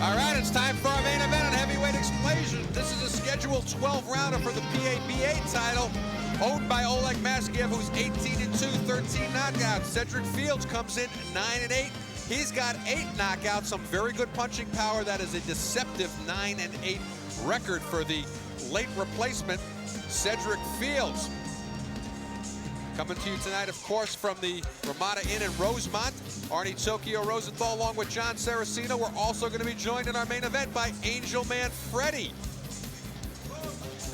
All right, it's time for our main event on Heavyweight Explosion. This is a scheduled 12-rounder for the PABA title, owned by Oleg Maskaev, who's 18-2, 13 knockouts. Sedreck Fields comes in 9-8. He's got 8 knockouts, some very good punching power. That is a deceptive 9-8 record for the late replacement, Sedreck Fields. Coming to you tonight, of course, from the Ramada Inn in Rosemont. Arnie Tokyo Rosenthal along with John Saraceno. We're also going to be joined in our main event by Angel Man Freddy.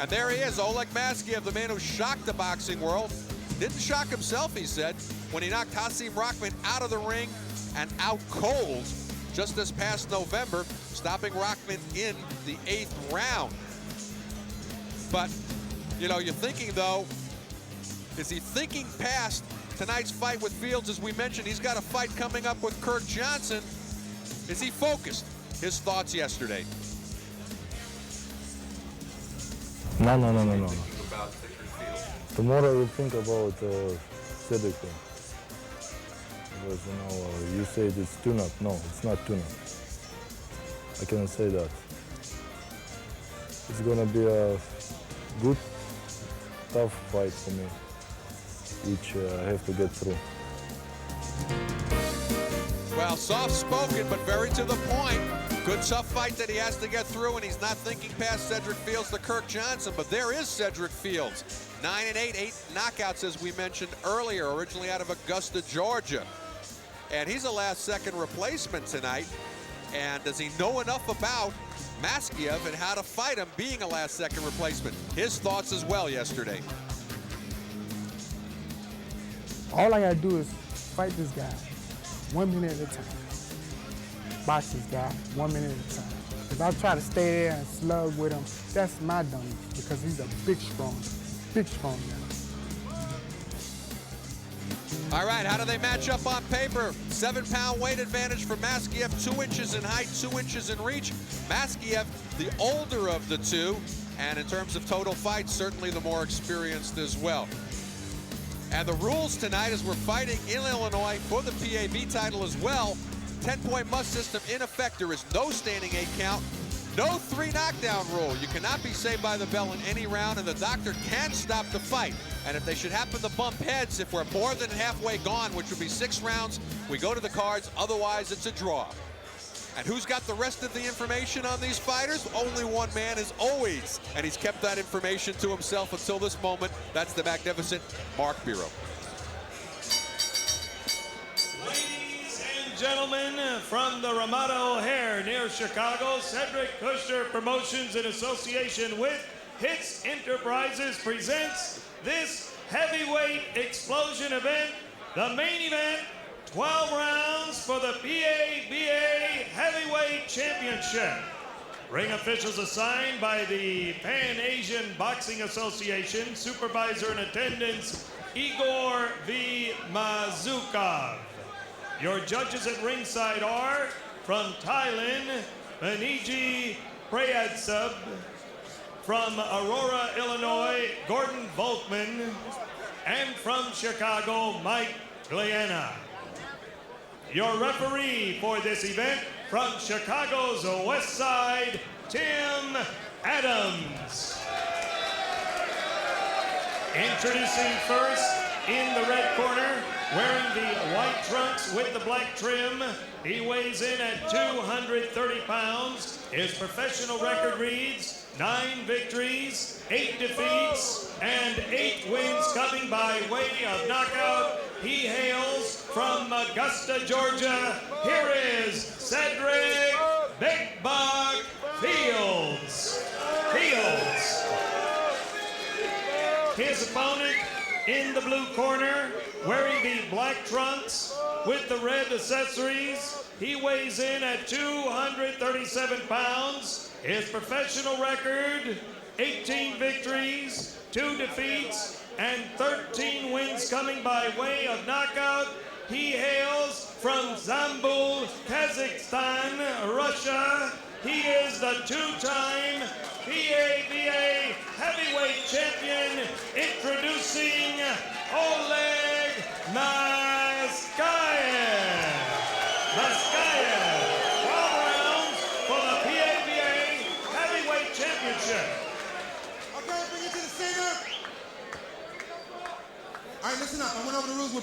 And there he is, Oleg Maskaev, the man who shocked the boxing world. Didn't shock himself, he said, when he knocked Hasim Rahman out of the ring and out cold just this past November, stopping Rahman in the 8th round. But, you know, you're thinking, though, is he thinking past tonight's fight with Fields? As we mentioned, he's got a fight coming up with Kirk Johnson. Is he focused? His thoughts yesterday. No. Tomorrow you think about Sedreck. Because, you know, you say it's tune-up. No, it's not tune-up. I cannot say that. It's gonna be a good, tough fight for me, which I have to get through. Well, soft-spoken, but very to the point. Good tough fight that he has to get through, and he's not thinking past Sedreck Fields to Kirk Johnson, but there is Sedreck Fields. 9-8, 8 knockouts, as we mentioned earlier, originally out of Augusta, Georgia. And he's a last-second replacement tonight. And does he know enough about Maskaev and how to fight him being a last-second replacement? His thoughts as well yesterday. All I gotta do is fight this guy 1 minute at a time. Box this guy 1 minute at a time. If I try to stay there and slug with him, that's my dummy, because he's a big, strong guy. All right, how do they match up on paper? 7-pound weight advantage for Maskaev, 2 inches in height, 2 inches in reach. Maskaev, the older of the two, and in terms of total fights, certainly the more experienced as well. And the rules tonight, as we're fighting in Illinois for the PAB title as well, 10-point must system in effect. There is no standing 8 count, no 3 knockdown rule. You cannot be saved by the bell in any round, and the doctor can stop the fight. And if they should happen to bump heads, if we're more than halfway gone, which would be 6 rounds, we go to the cards. Otherwise, it's a draw. And who's got the rest of the information on these fighters? Only one man, as always. And he's kept that information to himself until this moment. That's the magnificent Mark Biro. Ladies and gentlemen, from the Ramada O'Hare near Chicago, Sedreck Kushner Promotions in association with Hits Enterprises presents this heavyweight explosion event, the main event, 12 rounds for the PABA Heavyweight Championship. Ring officials assigned by the Pan-Asian Boxing Association, supervisor in attendance, Igor V. Mazukov. Your judges at ringside are, from Thailand, Beniji Prayadsub, from Aurora, Illinois, Gordon Volkman, and from Chicago, Mike Gliana. Your referee for this event, from Chicago's West Side, Tim Adams. Introducing first, in the red corner, wearing the white trunks with the black trim, he weighs in at 230 pounds. His professional record reads 9 victories, 8 defeats, and 8 wins coming by way of knockout. He hails from Augusta, Georgia. Here is Sedreck Big Buck Fields. His opponent in the blue corner, wearing the black trunks with the red accessories. He weighs in at 237 pounds. His professional record, 18 victories, 2 defeats, and 13 wins coming by way of knockout. He hails from Zambul, Kazakhstan, Russia. He is the 2-time PABA heavyweight champion, introducing Oleg Maskaev. 12 rounds for the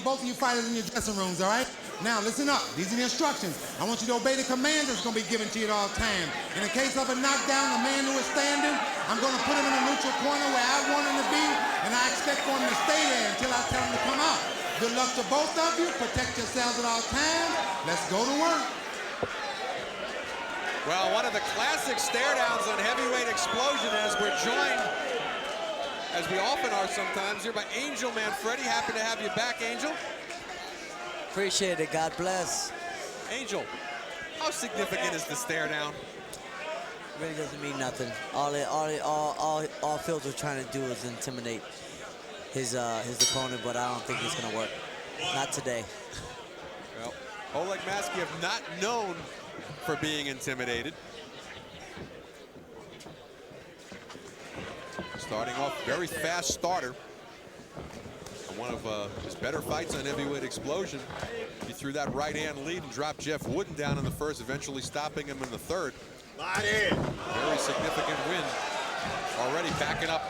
both of you fighters in your dressing rooms, all right? Now, listen up. These are the instructions. I want you to obey the commands that's going to be given to you at all times. In the case of a knockdown, the man who is standing, I'm going to put him in a neutral corner where I want him to be, and I expect for him to stay there until I tell him to come out. Good luck to both of you. Protect yourselves at all times. Let's go to work. Well, one of the classic stare downs on Heavyweight Explosion, as we're joined, as we often are sometimes, here by Angel Manfredi. Happy to have you back, Angel. Appreciate it. God bless. Angel, how significant is the stare down? Really doesn't mean nothing. All Fields was trying to do is intimidate his opponent, but I don't think it's gonna work. Not today. Well, Oleg Maskaev not known for being intimidated. Starting off very fast starter. One of his better fights on Heavyweight Explosion. He threw that right-hand lead and dropped Jeff Wooden down in the first, eventually stopping him in the third. Very significant win. Already backing up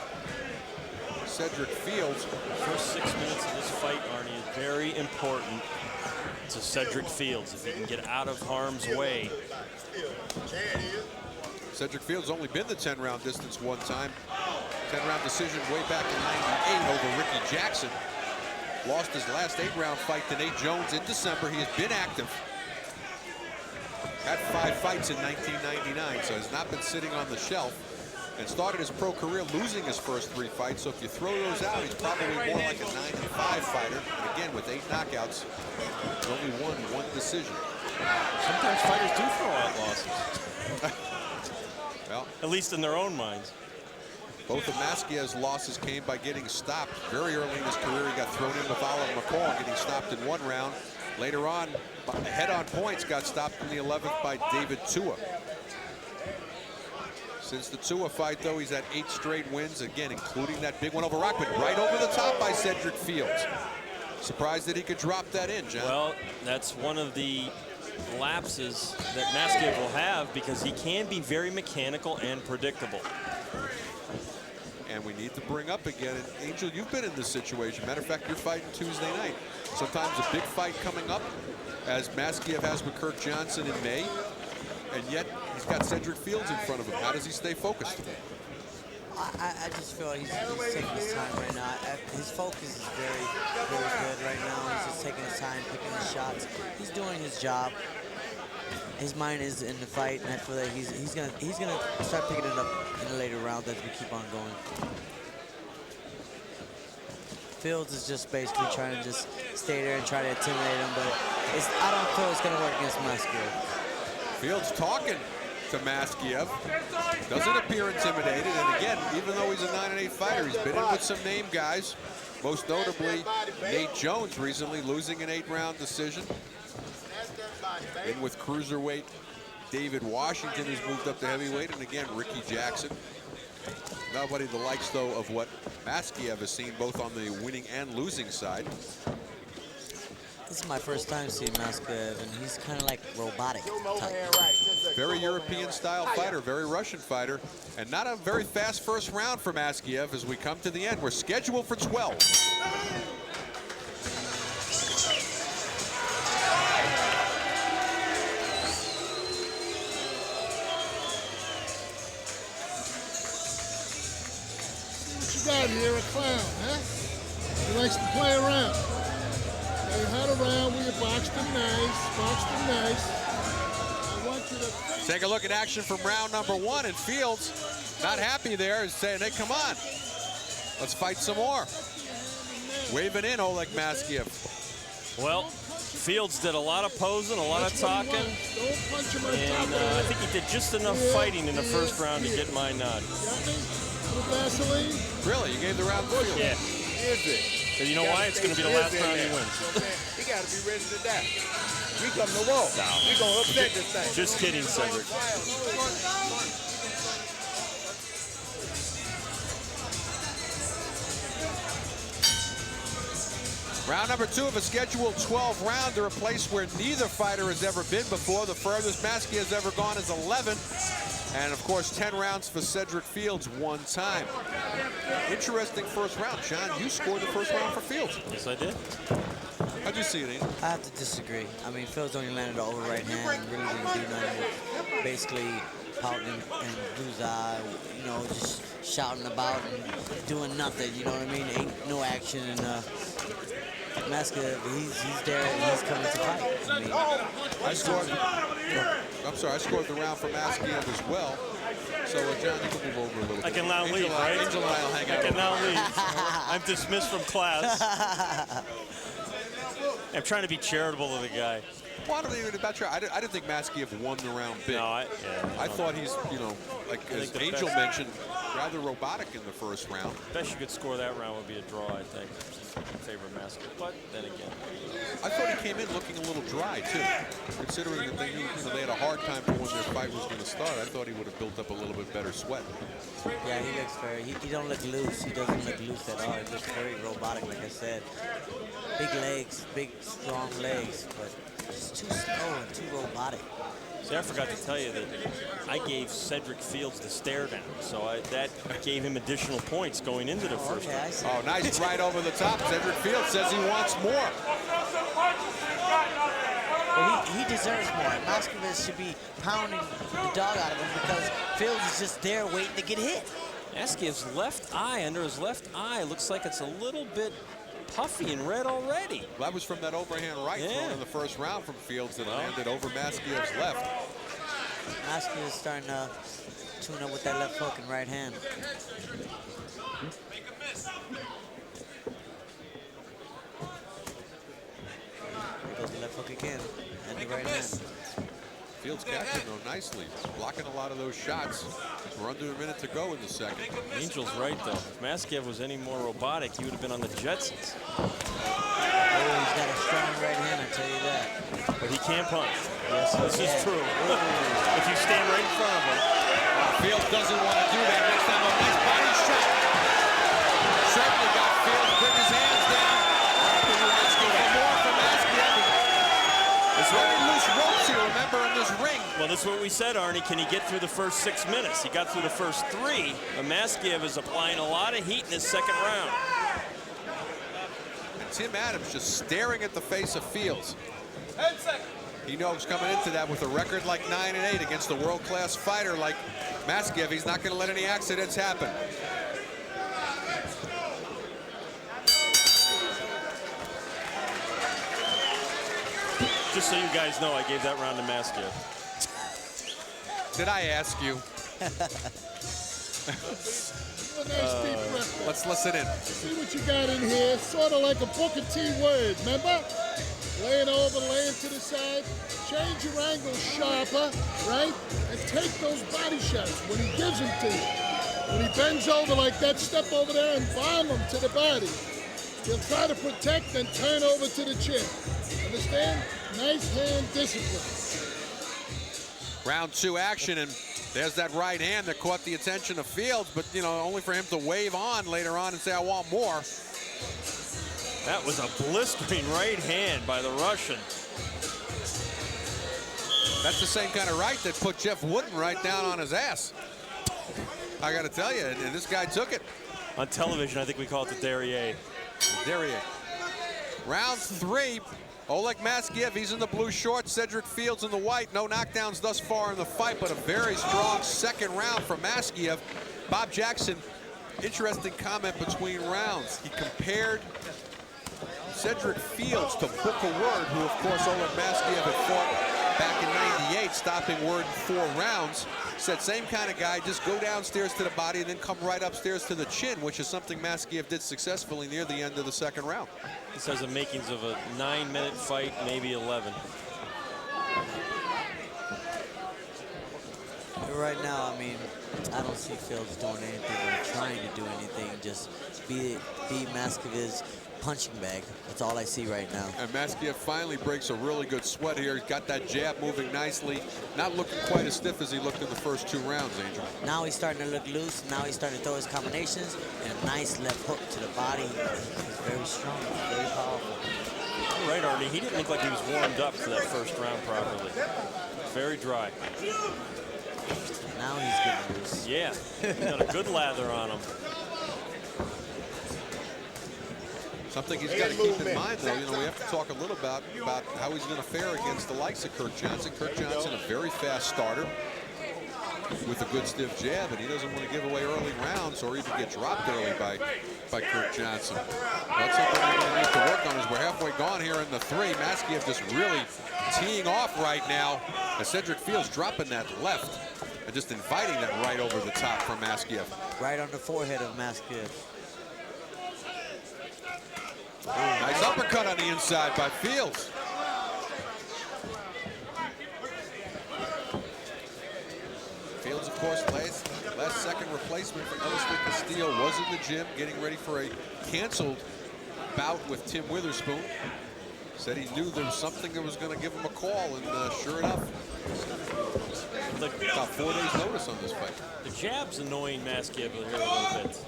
Sedreck Fields. First 6 minutes of this fight, Arnie, is very important to Sedreck Fields. If he can get out of harm's way. Sedreck Fields only been the 10-round distance one time. 10-round decision way back in '98 over Ricky Jackson. Lost his last 8-round fight to Nate Jones in December. He has been active. Had 5 fights in 1999, so has not been sitting on the shelf. And started his pro career losing his first 3 fights. So if you throw those out, he's probably more like a 9-5 fighter. And again, with 8 knockouts, he's only won 1 decision. Sometimes fighters do throw out losses. Well, at least in their own minds. Both of Maskaev's losses came by getting stopped. Very early in his career, he got thrown in with Oleg McCall, getting stopped in 1 round. Later on, head-on points, got stopped in the 11th by David Tua. Since the Tua fight, though, he's had 8 straight wins, again, including that big one over Rockman, right over the top by Sedreck Fields. Surprised that he could drop that in, John. Well, that's one of the lapses that Maskaev will have, because he can be very mechanical and predictable. And we need to bring up again, and Angel, you've been in this situation. Matter of fact, you're fighting Tuesday night. Sometimes a big fight coming up, as Maskaev has with Kirk Johnson in May, and yet he's got Sedreck Fields in front of him. How does he stay focused? I just feel like he's taking his time right now. His focus is very, very good right now. He's just taking his time, picking his shots. He's doing his job. His mind is in the fight, and I feel like he's gonna start picking it up in the later rounds as we keep on going. Fields is just basically trying to just stay there and try to intimidate him, but I don't feel it's gonna work against Maskaev. Fields talking to Maskaev. Doesn't appear intimidated, and again, even though he's a 9-8 fighter, he's been in with some name guys, most notably Nate Jones recently losing an 8-round decision. In with cruiserweight David Washington, who's moved up to heavyweight, and again Ricky Jackson. Nobody the likes, though, of what Maskaev has seen both on the winning and losing side. This is my first time seeing Maskaev, and he's kind of like robotic type. Very European-style fighter, very Russian fighter, and not a very fast first round for Maskaev as we come to the end. We're scheduled for 12. Got here a clown, huh? He likes to play around. They had around, we boxed him nice. I want you to take a look at action from round number 1, and Fields not happy there, is saying, hey, come on, let's fight some more. Waving in Oleg Maskaev. Well, Fields did a lot of posing, a lot of talking, and I think he did just enough fighting in the first round to get my nod. Vaseline? Really? You gave the round to Fields? Yeah. Is it? So you know why? It's going to be the last round he wins. He got to be ready to die. We come to war. No. We going to upset this thing. Just kidding, Sedreck. Round number 2 of a scheduled 12-rounder, a place where neither fighter has ever been before. The furthest Maskaev has ever gone is 11. And, of course, 10 rounds for Sedreck Fields, 1 time. Interesting first round. John, you scored the first round for Fields. Yes, I did. How'd you see it, Ian? I have to disagree. I mean, Fields only landed an over right hand and really didn't do nothing. Basically pouting and blue eye, you know, just shouting about and doing nothing. You know what I mean? Ain't no action. And Maskaev, he's there and he's coming to fight. I mean, I scored the round for Maskaev as well. So, John, you can move over a little bit. I can now leave, right? Angel and I will hang out. I can now leave. I'm dismissed from class. I'm trying to be charitable to the guy. Well, I don't even about try. I didn't think Maskaev won the round big. No, I thought he's, you know, like as Angel mentioned, rather robotic in the first round. Best you could score that round would be a draw, I think, in favor of Maskaev. But then again, I thought he came in looking a little dry too, considering that they had a hard time for when their fight was going to start. I thought he would have built up a little bit better sweat. yeah, he looks very. He don't look loose. He doesn't look loose at all. He looks very robotic, like I said. Big legs, big strong legs, but just too slow and too robotic. see, I forgot to tell you that I gave Sedreck Fields the stare down, so that gave him additional points going into the first Okay, I round. see. Oh, nice right over the top. Sedreck Fields says he wants more. Well, he deserves more. Maskaev should be pounding the dog out of him because Fields is just there waiting to get hit. Maskaev's left eye, under his left eye, looks like it's a little bit puffy and red already. That was from that overhand right thrown in the first round from Fields that landed over Maskaev's left. Maskaev is starting to tune up with that left hook and right hand. There goes the left hook again, and the right hand. Fields catching though nicely, blocking a lot of those shots. We're under a minute to go in the second. Angel's right, though. If Maskaev was any more robotic, he would have been on the Jetsons. Oh, he's got a strong right hand, I tell you that. But he can punch. Yes, This is true. If you stand right in front of him. Fields doesn't want to do that. Next time, a nice body shot. Certainly got Fields bring his hands down. Asking for more from Maskaev. There's very loose ropes here, remember, in this ring. Well, that's what we said, Arnie. Can he get through the first 6 minutes? He got through the first 3. But Maskaev is applying a lot of heat in his second round. And Tim Adams just staring at the face of Fields. He knows coming into that with a record like 9-8 against a world-class fighter like Maskaev, he's not going to let any accidents happen. Just so you guys know, I gave that round to Maskaev. Did I ask you? Let's listen in. See what you got in here, sort of like a Booker T word, remember? Laying over, laying to the side, change your angle sharper, right? And take those body shots when he gives them to you. When he bends over like that, step over there and bomb him to the body. He'll try to protect and turn over to the chin. Understand? Nice hand discipline. Round 2 action, and there's that right hand that caught the attention of Fields, but, you know, only for him to wave on later on and say, I want more. That was a blistering right hand by the Russian. That's the same kind of right that put Jeff Wooden right down on his ass. I got to tell you, and this guy took it. On television, I think we call it the derriere. Derriere. Round 3. Oleg Maskaev, he's in the blue shorts. Sedreck Fields in the white. No knockdowns thus far in the fight, but a very strong second round from Maskaev. Bob Jackson, interesting comment between rounds. He compared Sedreck Fields to Booker Ward, who, of course, Oleg Maskaev had fought back in '98, stopping Ward in 4 rounds. Said same kind of guy, just go downstairs to the body and then come right upstairs to the chin, which is something Maskaev did successfully near the end of the second round. This has the makings of a 9-minute fight, maybe 11. Right now, I mean, I don't see Fields doing anything or trying to do anything. Just be Maskaev's punching bag. That's all I see right now. And Maskaev finally breaks a really good sweat here. He's got that jab moving nicely. Not looking quite as stiff as he looked in the first 2 rounds, Angel. Now he's starting to look loose. Now he's starting to throw his combinations and a nice left hook to the body. He's very strong, very powerful. You're right, Arnie. He didn't look like he was warmed up for that first round properly. Very dry. Now he's getting loose. Yeah, he's got a good lather on him. Something he's got to keep in mind, though, we have to talk a little about how he's going to fare against the likes of Kirk Johnson. Kirk Johnson, a very fast starter with a good stiff jab, and he doesn't want to give away early rounds or even get dropped early by Kirk Johnson. That's something we're going to need to work on as we're halfway gone here in the 3. Maskaev just really teeing off right now as Sedreck Fields dropping that left and just inviting that right over the top from Maskaev. Right on the forehead of Maskaev. Nice uppercut on the inside by Fields. Fields, of course, last second replacement for Ellis Castillo, was in the gym getting ready for a canceled bout with Tim Witherspoon. Said he knew there was something that was going to give him a call, and sure enough, about 4 days notice on this fight. The jab's annoying Maskaev here a little bit.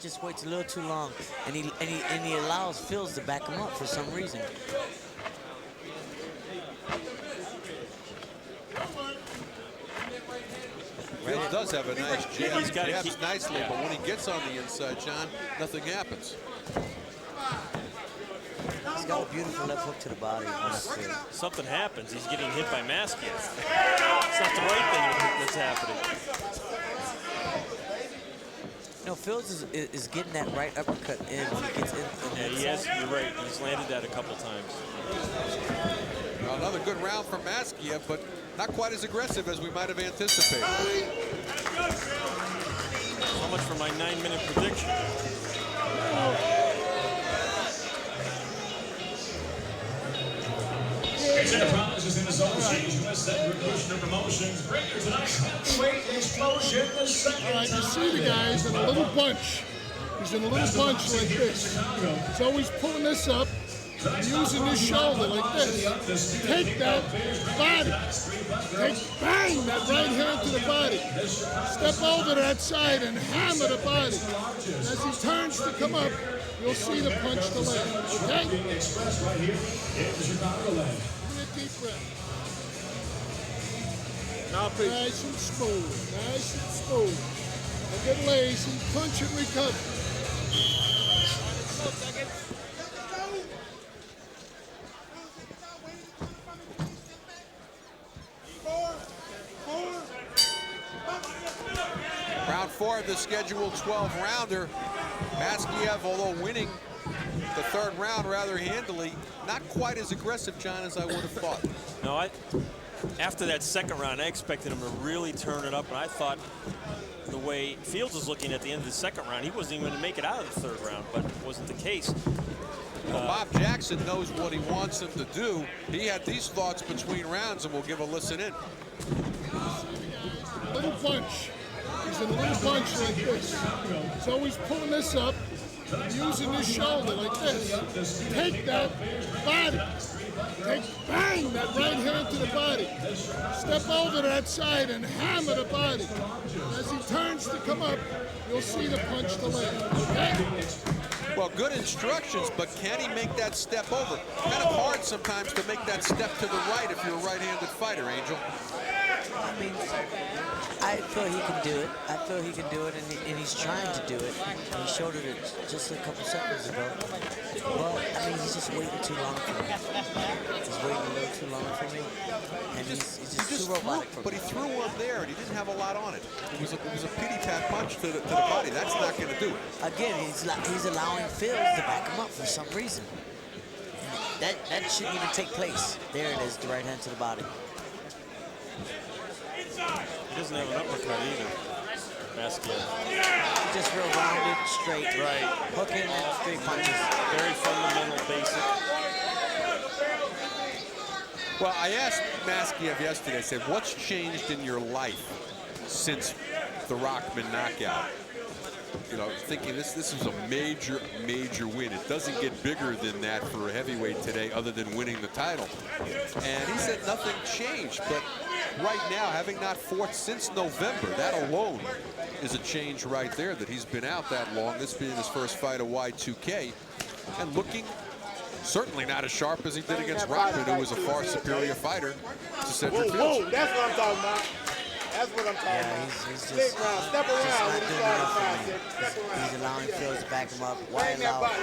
Just waits a little too long, and he allows Fields to back him up for some reason. Fields does have a nice jab. He's got jabs nicely, but when he gets on the inside, John, nothing happens. He's got a beautiful left hook to the body. Something happens. He's getting hit by Maskaev. It's not the right thing that's happening. No, Fields is getting that right uppercut in when he gets in. Yes, you're right. He's landed that a couple times. Well, another good round from Maskaev, but not quite as aggressive as we might have anticipated. So much for my 9-minute prediction. Enterprises in association with Sedreck Kushner Promotions bring you tonight's heavyweight explosion, the second All right, you see the guy is in a little bunch. He's in a little bunch like this. He's always pulling this up, using his shoulder like this. Take that body. Bang that right hand to the body. Step over to that side and hammer the body. And as he turns to come up, you'll see the punch to land. Okay? Deep breath. Nice and smooth. Nice and smooth. Don't get lazy. Punch and recover. Round 4 of the scheduled 12-rounder. Maskaev, although winning the 3rd round rather handily, not quite as aggressive, John, as I would have thought. No, after that 2nd round, I expected him to really turn it up, and I thought the way Fields was looking at the end of the 2nd round, he wasn't even going to make it out of the 3rd round, but it wasn't the case. Well, Bob Jackson knows what he wants him to do. He had these thoughts between rounds, and we'll give a listen in. Little punch. He's in a little punch like this. He's always pulling this up, using his shoulder like this. Take that body. Bang that right hand to the body. Step over to that side and hammer the body. And as he turns to come up, you'll see the punch to land. Okay? Well, good instructions, but can he make that step over? Kind of hard sometimes to make that step to the right if you're a right-handed fighter, Angel. I mean, I feel he can do it. I feel he can do it, and he's trying to do it. He showed it just a couple seconds ago. But, I mean, he's just waiting too long for me. He's waiting a little too long for me. And he's just too robotic for me. But he threw one there, and he didn't have a lot on it. It was a pity-pat punch to the body. That's not going to do it. Again, he's allowing Fields to back him up for some reason. That shouldn't even take place. There it is, the right hand to the body. He doesn't have an uppercut either, Maskaev. Just real rounded, straight. Right. Hooking and straight punches. Very fundamental, basic. Well, I asked Maskaev yesterday, I said, what's changed in your life since the Rockman knockout? You know, thinking this is a major win. It doesn't get bigger than that for a heavyweight today other than winning the title. And he said nothing changed, but right now, having not fought since November, that alone is a change right there, that he's been out that long, this being his first fight at Y2K, and looking certainly not as sharp as he did against Rockman, who was a far superior fighter to Sedreck Fields. That's what I'm talking about. That's what I'm talking about. He's Big just round. Step just around not when he doing started enough for five, me. Cedric. Step around. He's allowing Fields to back him up. Why Bang that allow body.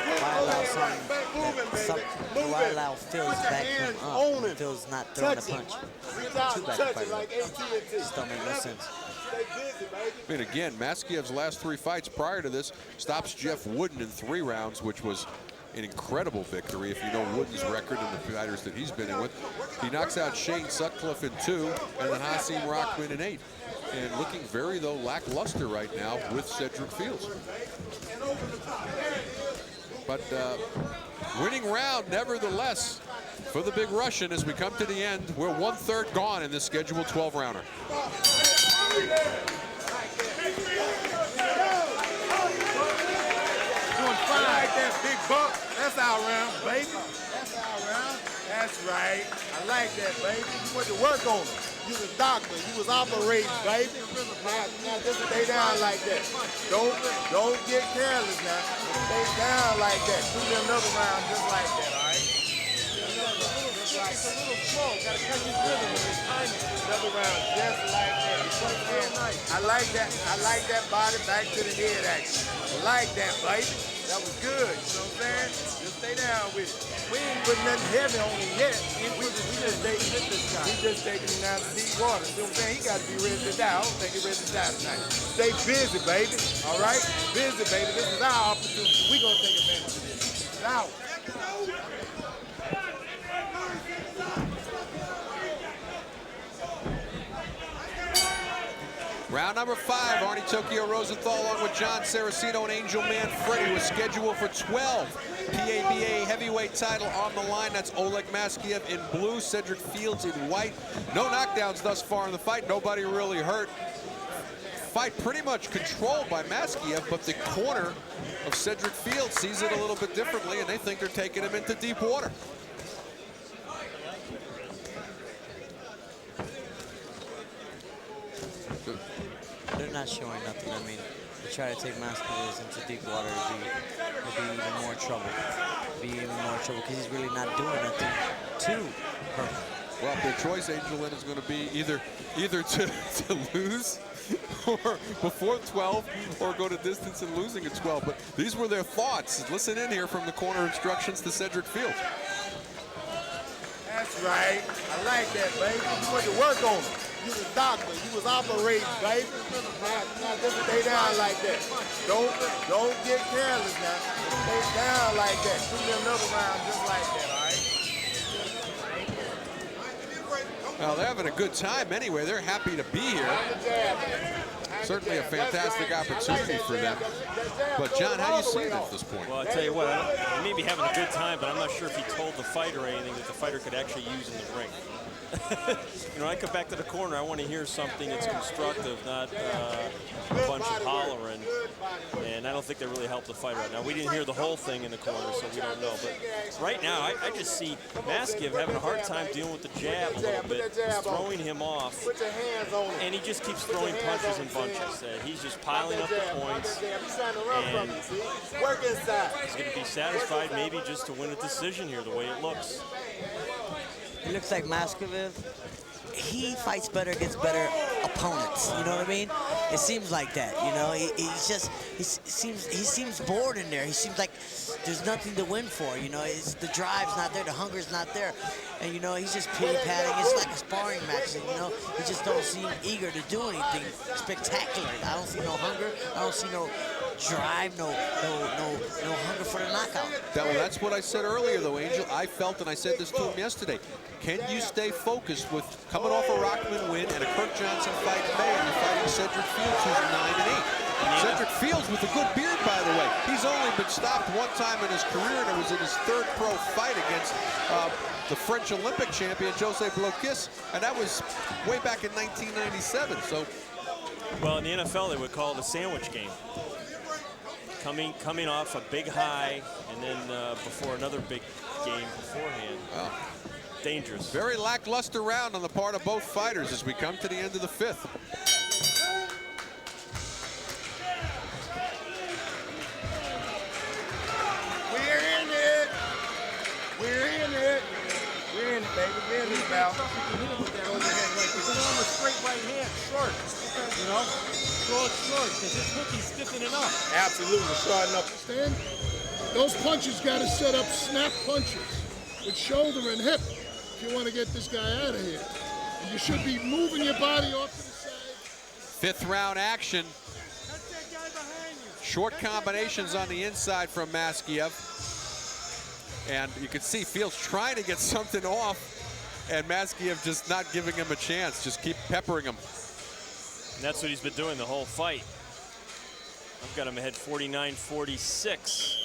why allow Fields to back him up when Fields not throwing a punch? Reach out Two and back touch fight. it like AT&T. Just don't make no sense. Stay busy, baby. I mean, again, Maskaev's last 3 fights prior to this stops Jeff Wooden in 3 rounds, which was an incredible victory if you know Wooden's record and the fighters that he's been in with. He knocks out Shane Sutcliffe in 2 and then Hasim Rahman in 8. And looking very, though, lackluster right now with Sedreck Fields. But winning round, nevertheless, for the big Russian as we come to the end. We're 1/3 gone in this scheduled 12-rounder. I like that big buck. That's our round, baby. That's our round. That's right. I like that, baby. You went to work on it. You was a doctor. You was operating, baby. Now just stay down like that. Don't get careless now. Stay down like that. Do me another round just like that, all right? It's a little slow. Gotta catch his rhythm with his timing. Another round just like that. I like that. I like that body back to the head action. I like that, baby. That was good, you know what I'm saying? Just stay down with it. We ain't putting nothing heavy on him yet. We just taking him down to deep water. You know what I'm saying? He got to be ready to die. I don't think he's ready to die tonight. Stay busy, baby. All right? Busy, baby. This is our opportunity. We're going to take advantage of this. Now. Round number 5, Arnie Tokyo Rosenthal along with John Saraceno and Angel Man Freddy was scheduled for 12. PABA heavyweight title on the line. That's Oleg Maskaev in blue, Sedreck Fields in white. No knockdowns thus far in the fight. Nobody really hurt. Fight pretty much controlled by Maskaev, but the corner of Sedreck Fields sees it a little bit differently, and they think they're taking him into deep water. They're not showing nothing. I mean, to try to take Maskaev into deep water would be even more trouble. Because he's really not doing nothing to hurt. Well, their choice, Angel Lynn, is going to be either to lose or before 12 or go to distance and losing at 12. But these were their thoughts. Listen in here from the corner instructions to Sedreck Fields. That's right. I like that, baby. You went to work on it. You was a doctor. You was operating, baby. Now just stay down like that. Don't get careless now. Stay down like that. Do me another round just like that, all right? Well, they're having a good time anyway. They're happy to be here. Certainly a fantastic opportunity for them. But, John, how do you see it at this point? Well, I tell you what, he may be having a good time, but I'm not sure if he told the fighter anything that the fighter could actually use in the ring. You know, I come back to the corner, I want to hear something that's constructive, not a bunch of hollering. And I don't think that really helped the fight right now. We didn't hear the whole thing in the corner, so we don't know. But right now, I just see Maskaev having a hard time dealing with the jab a little bit. He's throwing him off, and he just keeps throwing punches in bunches. He's just piling up the points, and he's going to be satisfied maybe just to win a decision here, the way it looks. It looks like Maskaev, he fights better against better opponents. You know what I mean? It seems like that. You know, he seems bored in there. He seems like there's nothing to win for. You know, the drive's not there, the hunger's not there, and you know he's just pity-patting. It's like a sparring match. And, you know, he just don't seem eager to do anything spectacular. I don't see no hunger. I don't see no drive, no hunger for the knockout. Well, that's what I said earlier, though, Angel. I felt, and I said this to him yesterday, can you stay focused with coming off a Rahman win and a Kirk Johnson fight in May, and you're fighting Sedreck Fields, who's 9-8. Sedreck Fields with a good beard, by the way. He's only been stopped one time in his career, and it was in his 3rd pro fight against the French Olympic champion, Jose Blokis, and that was way back in 1997. So, well, in the NFL, they would call it a sandwich game. Coming off a big high, and then before another big game beforehand. Well, dangerous. Very lackluster round on the part of both fighters as we come to the end of the 5th. We're in it. We're in it. We're in it, baby. We're in this now. Put on the straight right hand, short. You know, throw it short because his hook is stiffening up. Absolutely, short enough. Stan, those punches got to set up snap punches with shoulder and hip if you want to get this guy out of here. And you should be moving your body off to the side. Fifth round action. Short combinations on the inside from Maskaev. And you can see Fields trying to get something off, and Maskaev just not giving him a chance, just keep peppering him. And that's what he's been doing the whole fight. I've got him ahead 49-46.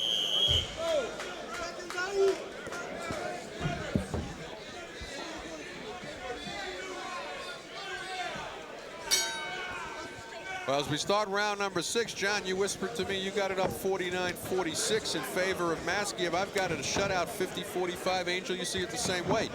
Well, as we start round number 6, John, you whispered to me you got it up 49-46 in favor of Maskaev. I've got it a shutout 50-45. Angel, you see it the same way.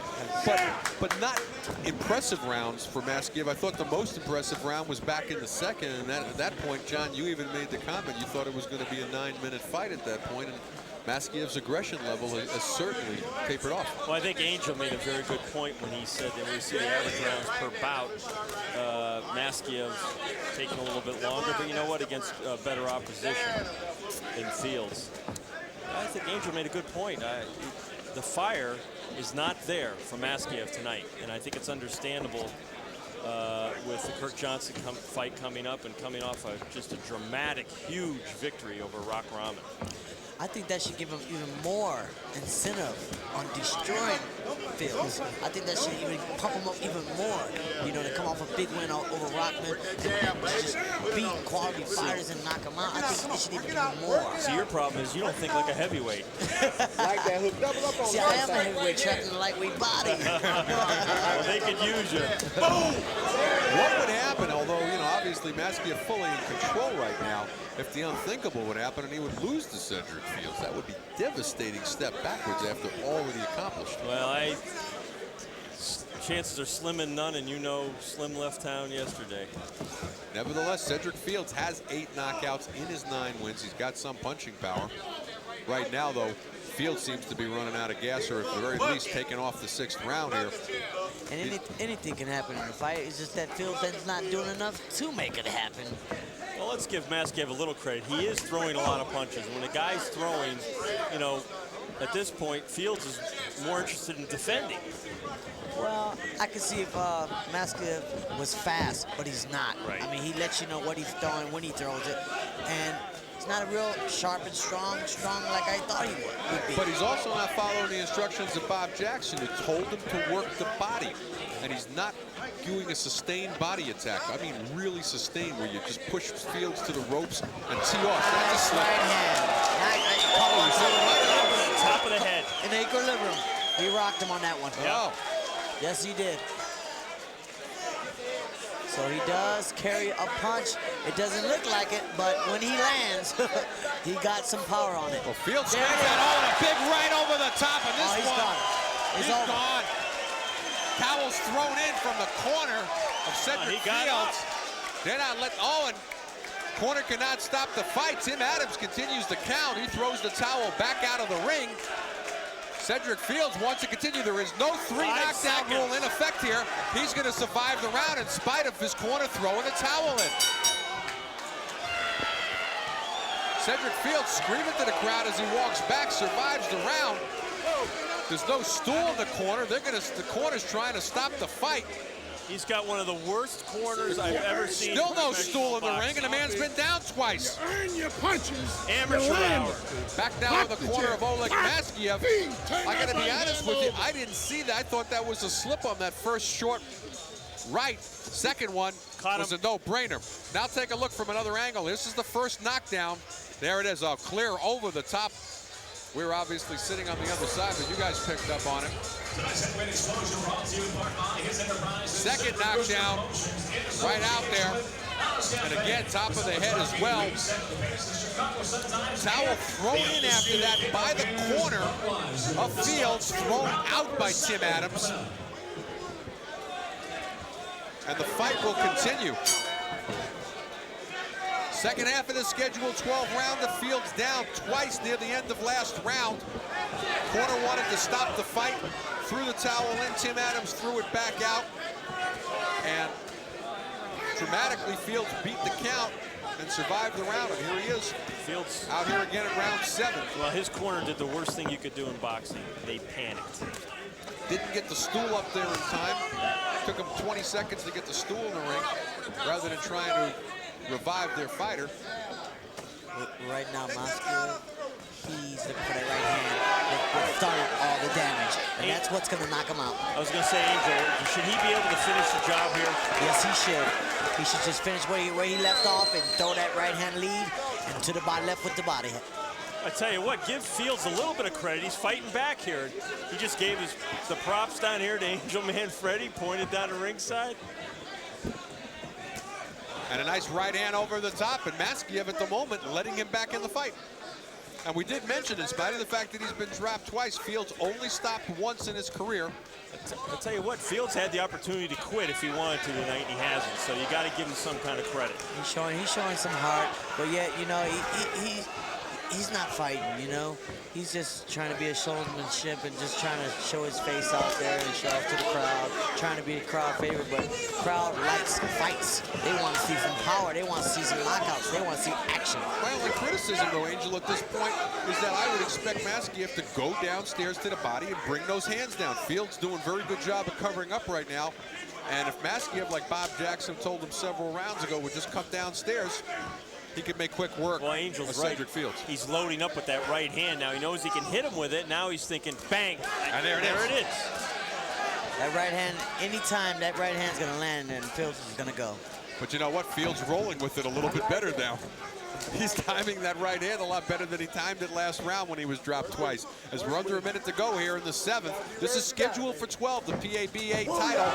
But not impressive rounds for Maskaev. I thought the most impressive round was back in the second, and at that point, John, you even made the comment you thought it was going to be a 9-minute fight at that point, and Maskaev's aggression level has certainly tapered off. Well, I think Angel made a very good point when he said that we see the average rounds per bout. Maskaev taking a little bit longer, but you know what? Against better opposition in Fields. I think Angel made a good point. The fire is not there for Maskaev tonight, and I think it's understandable with the Kirk Johnson fight coming up and coming off just a dramatic, huge victory over Rock Rahman. I think that should give him even more incentive on destroying Fields. I think that should even pump him up even more, you know, to come off a big win over Rockman and just beat quality fighters and knock them out. I think it should even give him more. See, your problem is you don't think like a heavyweight. Like that hook, double up on See, I am a heavyweight trapped in a lightweight body. Well, they could use you. Boom! What would happen, although, you know, obviously Maskaev fully in control right now, if the unthinkable would happen and he would lose to Sedreck Fields? That would be a devastating step backwards after already accomplished. Well, chances are slim and none, and you know Slim left town yesterday. Nevertheless, Sedreck Fields has 8 knockouts in his 9 wins. He's got some punching power. Right now, though, Fields seems to be running out of gas, or at the very least taking off the 6th round here. And anything can happen in the fight. It's just that Fields is not doing enough to make it happen. Well, let's give Maskaev a little credit. He is throwing a lot of punches. When a guy's throwing, you know, at this point, Fields is more interested in defending. Well, I can see if Maskaev was fast, but he's not. Right. I mean, he lets you know what he's throwing, when he throws it. And it's not a real sharp and strong like I thought he would be. But he's also not following the instructions of Bob Jackson, who told him to work the body. And he's not doing a sustained body attack. I mean, really sustained, where you just push Fields to the ropes and tee off. That's a slap. Right hand. Top of the head. In the equilibrium. He rocked him on that one. Oh. Yes, he did. So he does carry a punch. It doesn't look like it, but when he lands, he got some power on it. Well, Fields got and a big right over the top of this he's one. Gone. He's gone. Towel's thrown in from the corner of Sedreck Fields. They're not letting Owen. Corner cannot stop the fight. Tim Adams continues the count. He throws the towel back out of the ring. Sedreck Fields wants to continue. There is no 3 knockdown rule in effect here. He's going to survive the round in spite of his corner throwing the towel in. Sedreck Fields screaming to the crowd as he walks back, survives the round. There's no stool in the corner. The corner's trying to stop the fight. He's got one of the worst corners I've ever seen. Still no stool in the ring, and the man's been down twice. Earn your punches. Amateur hour. Back now in the corner of Oleg Maskaev. I got to be honest with you, I didn't see that. I thought that was a slip on that first short right. Second one was a no-brainer. Now take a look from another angle. This is the first knockdown. There it is, clear over the top. We're obviously sitting on the other side, but you guys picked up on it. Second knockdown, right out there. And again, top of the head as well. Towel thrown in after that by the corner of Fields, thrown out by Tim Adams. And the fight will continue. Second half of the scheduled 12 round, the Fields down twice near the end of last round. Corner wanted to stop the fight, threw the towel in. Tim Adams threw it back out. And dramatically, Fields beat the count and survived the round. And here he is, Fields out here again at round 7. Well, his corner did the worst thing you could do in boxing. They panicked. Didn't get the stool up there in time. Took them 20 seconds to get the stool in the ring, rather than trying to revive their fighter. Right now, Maskaev, he's looking for that right hand that started all the damage, and that's what's going to knock him out. I was going to say, Angel, should he be able to finish the job here? Yes, he should. He should just finish where he left off and throw that right hand lead and to the body, left with the body. I tell you what, give Fields a little bit of credit. He's fighting back here. He just gave the props down here to Angel Man Freddie, pointed down to ringside. And a nice right hand over the top, and Maskaev at the moment letting him back in the fight. And we did mention, in spite of the fact that he's been dropped twice, Fields only stopped once in his career. I'll tell you what, Fields had the opportunity to quit if he wanted to tonight, and he hasn't. So you got to give him some kind of credit. He's showing some heart, but yet, you know, he's not fighting, you know? He's just trying to be a showmanship and just trying to show his face out there and show off to the crowd, trying to be a crowd favorite, but the crowd likes fights. They want to see some power. They want to see some knockouts. They want to see action. My only criticism, though, Angel, at this point is that I would expect Maskaev to go downstairs to the body and bring those hands down. Fields doing a very good job of covering up right now. And if Maskaev, like Bob Jackson told him several rounds ago, would just come downstairs, he could make quick work of Sedreck Fields. He's loading up with that right hand now. He knows he can hit him with it. Now he's thinking, bang, and there it is. That right hand, anytime that right hand's going to land, and Fields is going to go. But you know what? Fields rolling with it a little bit better now. He's timing that right hand a lot better than he timed it last round when he was dropped twice. As we're under a minute to go here in the 7th. This is scheduled for 12, the PABA title,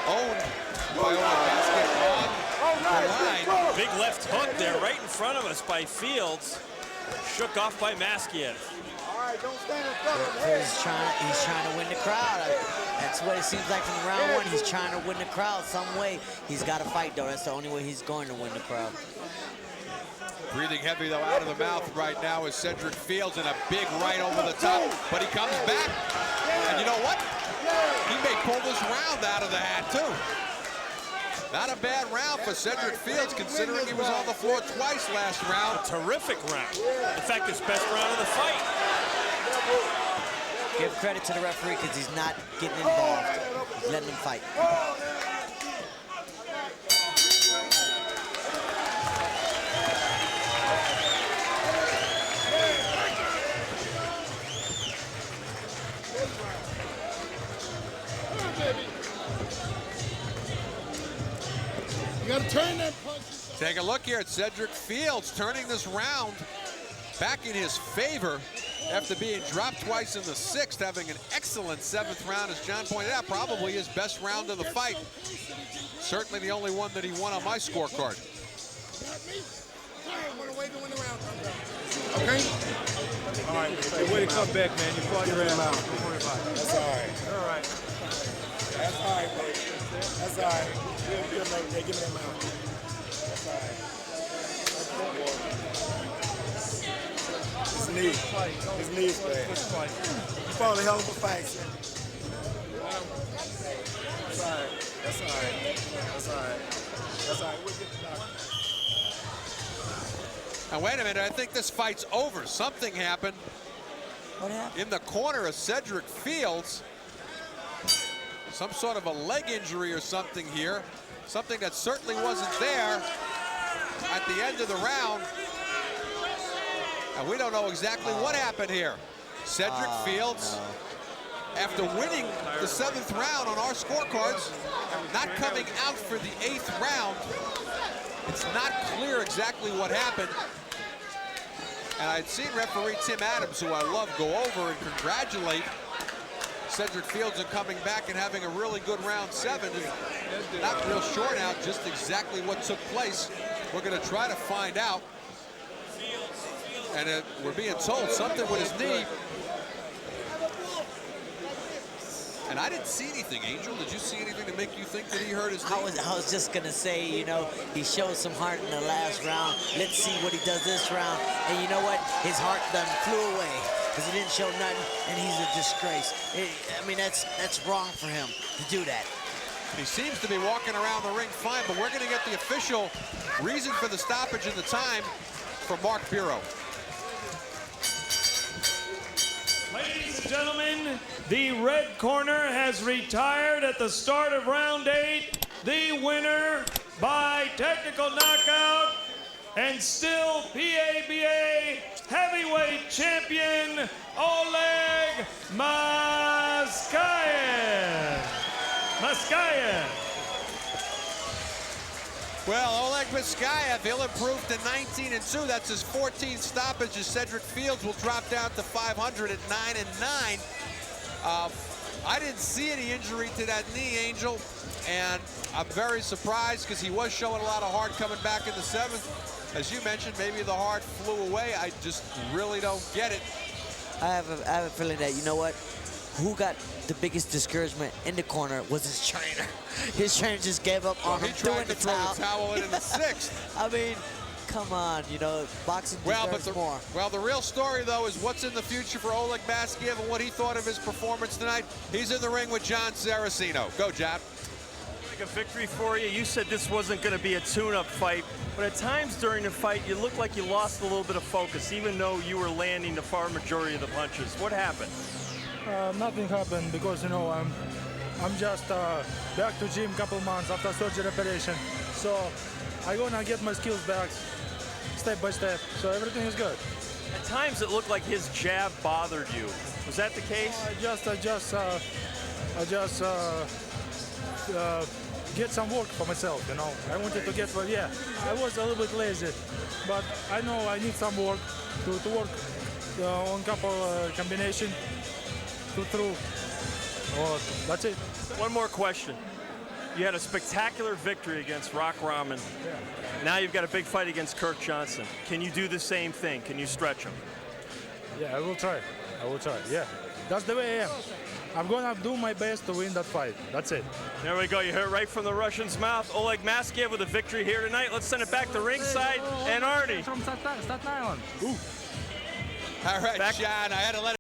owned by Oleg Maskaev on the line. Big left hook there right in front of us by Fields. Shook off by Maskaev. All right, don't stand in front of him. He's trying to win the crowd. That's what it seems like from round 1. He's trying to win the crowd some way. He's got to fight, though. That's the only way he's going to win the crowd. Breathing heavy, though, out of the mouth right now is Sedreck Fields, and a big right over the top. But he comes back, and you know what? He may pull this round out of the hat, too. Not a bad round for Sedreck Fields, considering he was on the floor twice last round. A terrific round. In fact, his best round of the fight. Give credit to the referee because he's not getting involved. He's letting him fight. You got to turn that punch. Take a look here at Sedreck Fields turning this round back in his favor after being dropped twice in the 6th, having an excellent 7th round, as John pointed out, probably his best round of the fight. Certainly the only one that he won on my scorecard. Okay? All right, hey, way to come back, man. You fought your ass out. That's all right. All right. That's all right, baby. That's all right. We'll another day. Give me that mouth. That's all right. His knee. His knee's bad. You fought a hell of a fight, son. That's all right. That's all right. That's all right. That's all right. We'll get the doctor. Now, wait a minute. I think this fight's over. Something happened. What happened? In the corner of Sedreck Fields. Some sort of a leg injury or something here. Something that certainly wasn't there at the end of the round. And we don't know exactly what happened here. Sedreck Fields, after winning the 7th round on our scorecards, not coming out for the 8th round. It's not clear exactly what happened. And I'd seen referee Tim Adams, who I love, go over and congratulate Sedreck Fields on coming back and having a really good round 7. And not real sure now just exactly what took place. We're going to try to find out. And we're being told something with his knee. And I didn't see anything, Angel. Did you see anything to make you think that he hurt his knee? I was just gonna say, you know, he showed some heart in the last round. Let's see what he does this round. And you know what? His heart done flew away because he didn't show nothing, and he's a disgrace. I mean, that's wrong for him to do that. He seems to be walking around the ring fine, but we're going to get the official reason for the stoppage and the time from Mark Bureau. Ladies and gentlemen, the red corner has retired at the start of round 8. The winner by technical knockout and still PABA heavyweight champion, Oleg Maskaev. Well, Oleg Maskaev, he'll improve to 19-2. That's his 14th stoppage as Sedreck Fields will drop down to 500 at 9-9. I didn't see any injury to that knee, Angel, and I'm very surprised because he was showing a lot of heart coming back in the 7th. As you mentioned, maybe the heart flew away. I just really don't get it. I have a feeling that, you know what? Who got the biggest discouragement in the corner was his trainer. His trainer just gave up on him, he tried to throw the towel in the 6th. I mean, come on, you know, boxing deserves more. Well, the real story, though, is what's in the future for Oleg Maskaev and what he thought of his performance tonight. He's in the ring with John Saraceno. Go, John. A victory for you. You said this wasn't going to be a tune-up fight, but at times during the fight, you looked like you lost a little bit of focus, even though you were landing the far majority of the punches. What happened? Nothing happened because, you know, I'm just back to gym couple months after surgery operation. So I'm gonna get my skills back step by step. So everything is good. At times it looked like his jab bothered you. Was that the case? I just get some work for myself, you know. I wanted to get, well, yeah, I was a little bit lazy, but I know I need some work to work on couple combination through. Oh, that's it. One more question. You had a spectacular victory against Rock Raman. Yeah. Now you've got a big fight against Kirk Johnson. Can you do the same thing? Can you stretch him? Yeah, I will try. Yeah, that's the way I am. I'm gonna do my best to win that fight. That's it. There we go. You heard right from the Russian's mouth. Oleg Maskaev with a victory here tonight. Let's send it back to ringside. And Arnie. From Staten Island. Ooh. All right, John, I had to let it